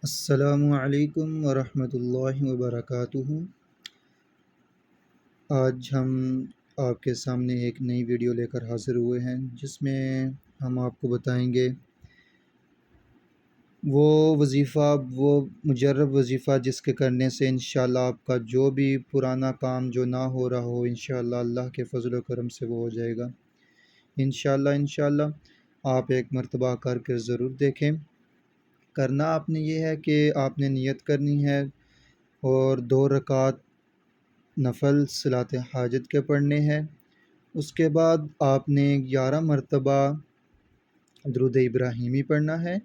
السلام علیکم ورحمۃ اللہ وبرکاتہ۔ آج ہم آپ کے سامنے ایک نئی ویڈیو لے کر حاضر ہوئے ہیں، جس میں ہم آپ کو بتائیں گے وہ وظیفہ، وہ مجرب وظیفہ جس کے کرنے سے انشاءاللہ آپ کا جو بھی پرانا کام جو نہ ہو رہا ہو، انشاءاللہ اللہ کے فضل و کرم سے وہ ہو جائے گا انشاءاللہ۔ آپ ایک مرتبہ کر کے ضرور دیکھیں۔ کرنا آپ نے یہ ہے کہ آپ نے نیت کرنی ہے اور 2 رکعت نفل صلاۃ حاجت کے پڑھنے ہیں۔ اس کے بعد آپ نے 11 مرتبہ درود ابراہیمی پڑھنا ہے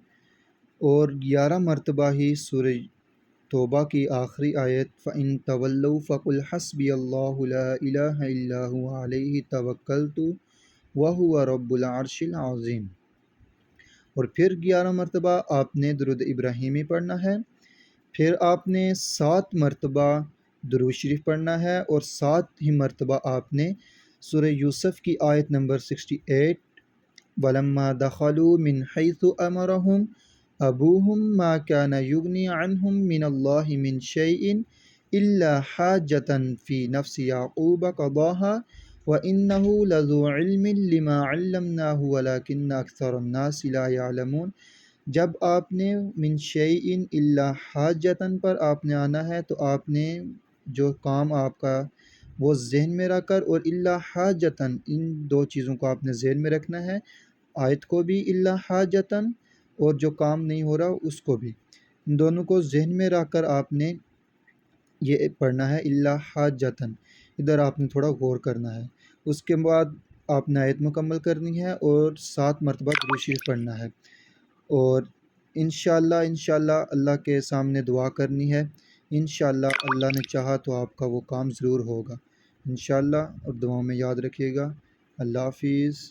اور 11 مرتبہ ہی سورہ توبہ کی آخری آیت فَإِن تَوَلَّوْا فَقُلْ حَسْبِيَ اللَّهُ لَا إِلَٰهَ إِلَّا هُوَ عَلَيْهِ تَوَكَّلْتُ وَهُوَ رَبُّ الْعَرْشِ الْعَظِيمِ، اور پھر 11 مرتبہ آپ نے درود ابراہیمی پڑھنا ہے۔ پھر آپ نے 7 مرتبہ درود شریف پڑھنا ہے اور 7 ہی مرتبہ آپ نے سورہ یوسف کی آیت نمبر 68 وَلَمَّا دَخَلُوا مِنْ حَيْثُ أَمَرَهُمْ أَبُوهُمْ مَا كَانَ يُغْنِي عَنْهُمْ مِنَ اللَّهِ مِنْ شَيْءٍ إِلَّا حَاجَّةً فِي نَفْسِ يَعْقُوبَ قَضَاهَا وَإِنَّهُ لَذُو عِلْمٍ لِمَا عَلَّمْنَاهُ وَلَكِنَّ أَكْثَرَ النَّاسِ لَا يَعْلَمُونَ۔ جب آپ نے من شیئن الا حاجتن پر آپ نے آنا ہے تو آپ نے جو کام آپ کا وہ ذہن میں رکھ کر، اور الا حاجتن ان 2 چیزوں کو آپ نے ذہن میں رکھنا ہے، آیت کو بھی الا حاجتن اور جو کام نہیں ہو رہا اس کو بھی، ان دونوں کو ذہن میں رکھ کر آپ نے یہ پڑھنا ہے الا حاجتن۔ ادھر آپ نے تھوڑا غور کرنا ہے۔ اس کے بعد آپ نے آیت مکمل کرنی ہے اور 7 مرتبہ درود شریف پڑھنا ہے، اور انشاءاللہ اللہ کے سامنے دعا کرنی ہے۔ انشاءاللہ اللہ نے چاہا تو آپ کا وہ کام ضرور ہوگا انشاءاللہ، اور دعاؤں میں یاد رکھیے گا۔ اللہ حافظ۔